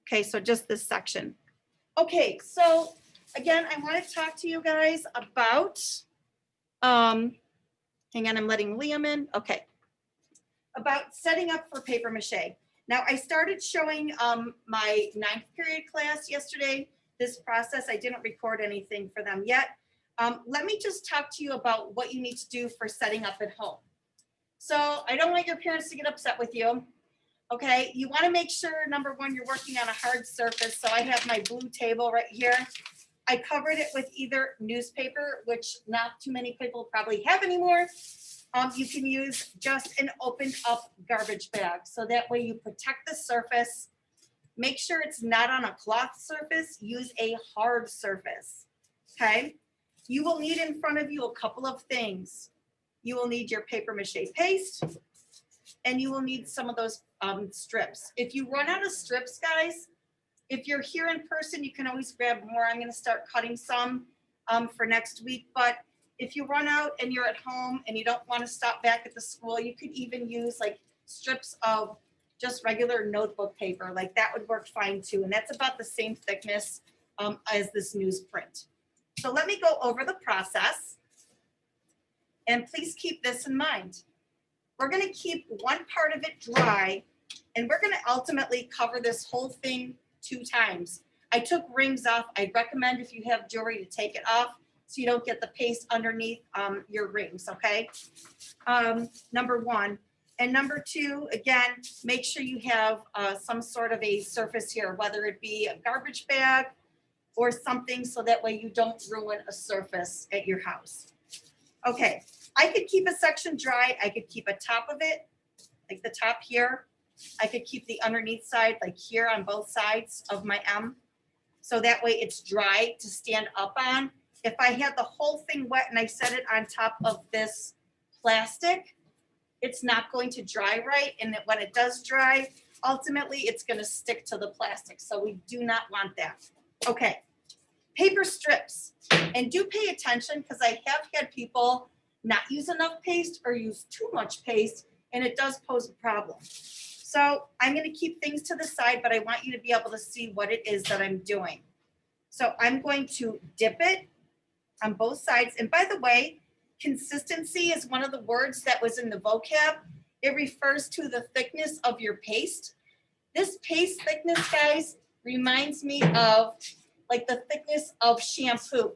Okay, so just this section. Okay, so again, I want to talk to you guys about, hang on, I'm letting Liam in. Okay. About setting up for paper mache. Now I started showing my 9th period class yesterday, this process. I didn't record anything for them yet. Let me just talk to you about what you need to do for setting up at home. So I don't want your parents to get upset with you. Okay, you want to make sure, number one, you're working on a hard surface. So I have my blue table right here. I covered it with either newspaper, which not too many people probably have anymore. You can use just an opened up garbage bag. So that way you protect the surface. Make sure it's not on a cloth surface. Use a hard surface. Okay. You will need in front of you a couple of things. You will need your paper mache paste, and you will need some of those strips. If you run out of strips, guys, if you're here in person, you can always grab more. I'm going to start cutting some for next week. But if you run out and you're at home and you don't want to stop back at the school, you could even use like strips of just regular notebook paper. Like that would work fine too. And that's about the same thickness as this newsprint. So let me go over the process. And please keep this in mind. We're going to keep one part of it dry, and we're going to ultimately cover this whole thing 2 times. I took rings off. I recommend if you have jewelry to take it off so you don't get the paste underneath your rings, okay? Number 1. And number 2, again, make sure you have some sort of a surface here, whether it be a garbage bag or something, so that way you don't ruin a surface at your house. Okay, I could keep a section dry. I could keep a top of it, like the top here. I could keep the underneath side, like here on both sides of my M. So that way it's dry to stand up on. If I had the whole thing wet and I set it on top of this plastic, it's not going to dry right. And when it does dry, ultimately it's going to stick to the plastic. So we do not want that. Okay, paper strips. And do pay attention, because I have had people not use enough paste or use too much paste, and it does pose a problem. So I'm going to keep things to the side, but I want you to be able to see what it is that I'm doing. So I'm going to dip it on both sides. And by the way, consistency is one of the words that was in the vocab. It refers to the thickness of your paste. This paste thickness, guys, reminds me of like the thickness of shampoo.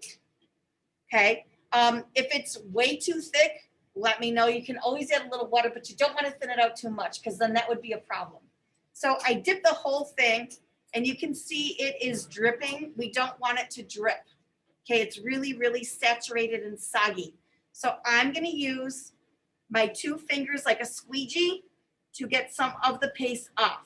Okay. If it's way too thick, let me know. You can always add a little water, but you don't want to thin it out too much, because then that would be a problem. So I dip the whole thing, and you can see it is dripping. We don't want it to drip. Okay. It's really, really saturated and soggy. So I'm going to use my 2 fingers like a squeegee to get some of the paste off.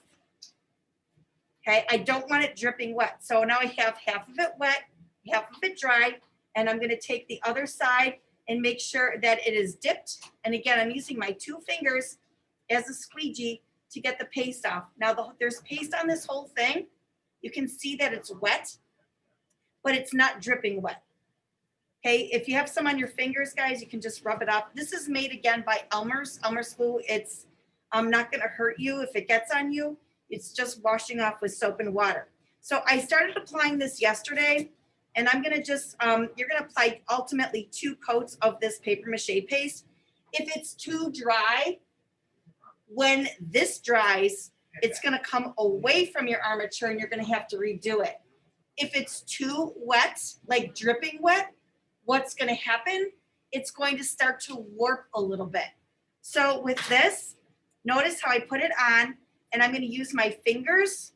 Okay. I don't want it dripping wet. So now I have half of it wet, half of it dry. And I'm going to take the other side and make sure that it is dipped. And again, I'm using my 2 fingers as a squeegee to get the paste off. Now there's paste on this whole thing. You can see that it's wet, but it's not dripping wet. Okay, if you have some on your fingers, guys, you can just rub it off. This is made again by Elmer's glue. It's not going to hurt you if it gets on you. It's just washing off with soap and water. So I started applying this yesterday. And I'm going to just, you're going to apply ultimately 2 coats of this paper mache paste. If it's too dry, when this dries, it's going to come away from your armature and you're going to have to redo it. If it's too wet, like dripping wet, what's going to happen? It's going to start to warp a little bit. So with this, notice how I put it on, and I'm going to use my fingers,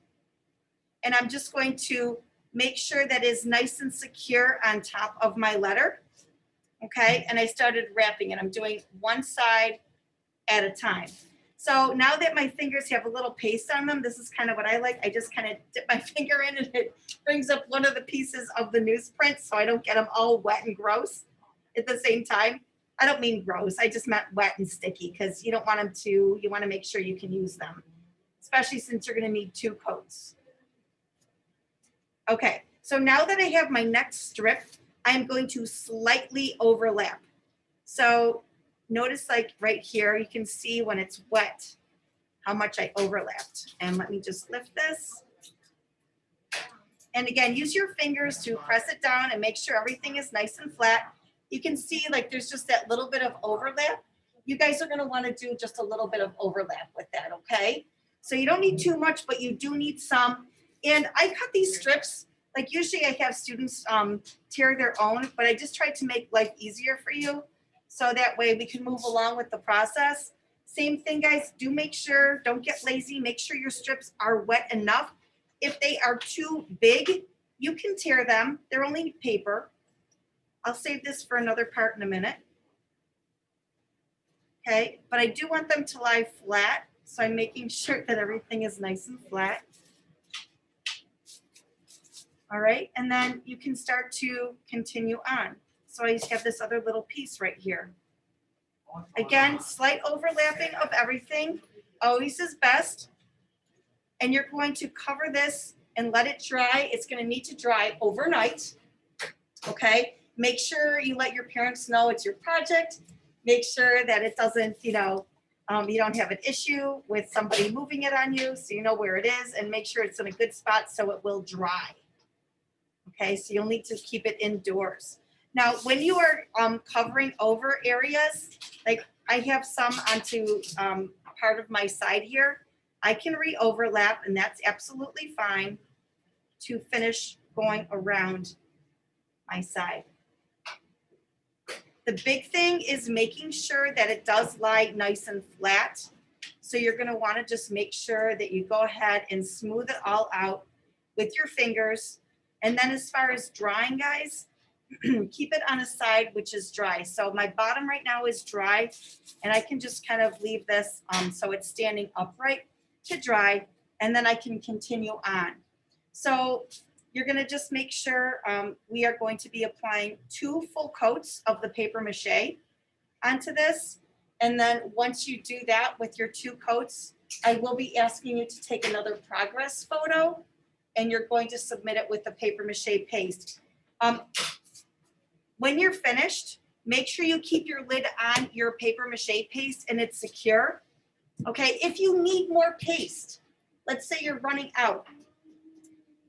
and I'm just going to make sure that is nice and secure on top of my letter. Okay, and I started wrapping it. I'm doing one side at a time. So now that my fingers have a little paste on them, this is kind of what I like. I just kind of dip my finger in and it brings up one of the pieces of the newsprint so I don't get them all wet and gross at the same time. I don't mean gross. I just meant wet and sticky, because you don't want them to, you want to make sure you can use them, especially since you're going to need 2 coats. Okay, so now that I have my next strip, I'm going to slightly overlap. So notice like right here, you can see when it's wet, how much I overlapped. And let me just lift this. And again, use your fingers to press it down and make sure everything is nice and flat. You can see like there's just that little bit of overlap. You guys are gonna wanna do just a little bit of overlap with that, okay? So you don't need too much, but you do need some. And I cut these strips, like usually I have students tear their own, but I just tried to make life easier for you. So that way we can move along with the process. Same thing, guys, do make sure, don't get lazy, make sure your strips are wet enough. If they are too big, you can tear them. They're only paper. I'll save this for another part in a minute. Okay, but I do want them to lie flat. So I'm making sure that everything is nice and flat. All right, and then you can start to continue on. So I have this other little piece right here. Again, slight overlapping of everything always is best. And you're going to cover this and let it dry. It's going to need to dry overnight. Okay, make sure you let your parents know it's your project. Make sure that it doesn't, you don't have an issue with somebody moving it on you, so you know where it is, and make sure it's in a good spot so it will dry. Okay, so you'll need to keep it indoors. Now, when you are covering over areas, like I have some onto part of my side here, I can re-overlap, and that's absolutely fine to finish going around my side. The big thing is making sure that it does lie nice and flat. So you're going to want to just make sure that you go ahead and smooth it all out with your fingers. And then as far as drying, guys, keep it on a side which is dry. So my bottom right now is dry, and I can just kind of leave this so it's standing upright to dry, and then I can continue on. So you're going to just make sure we are going to be applying 2 full coats of the paper mache onto this. And then once you do that with your 2 coats, I will be asking you to take another progress photo, and you're going to submit it with the paper mache paste. When you're finished, make sure you keep your lid on your paper mache paste and it's secure. Okay, if you need more paste, let's say you're running out,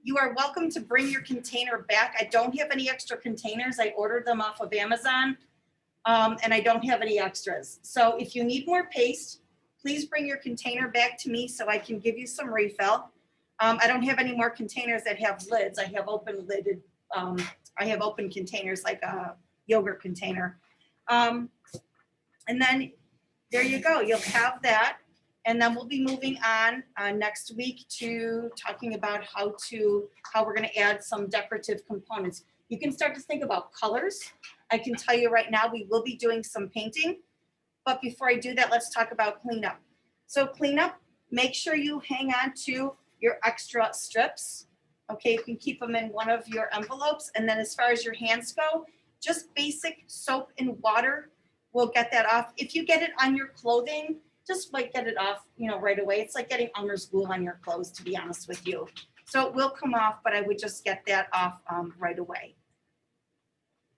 you are welcome to bring your container back. I don't have any extra containers. I ordered them off of Amazon, and I don't have any extras. So if you need more paste, please bring your container back to me so I can give you some refill. I don't have any more containers that have lids. I have open lidded, I have open containers like a yogurt container. And then there you go, you'll have that. And then we'll be moving on next week to talking about how we're gonna add some decorative components. You can start to think about colors. I can tell you right now, we will be doing some painting. But before I do that, let's talk about cleanup. So cleanup, make sure you hang on to your extra strips. Okay, you can keep them in one of your envelopes. And then as far as your hands go, just basic soap and water will get that off. If you get it on your clothing, just like get it off, right away. It's like getting Elmer's glue on your clothes, to be honest with you. So it will come off, but I would just get that off right away.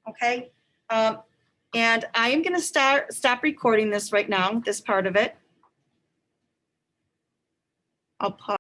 Okay, and I am gonna stop recording this right now, this part of it. I'll pause.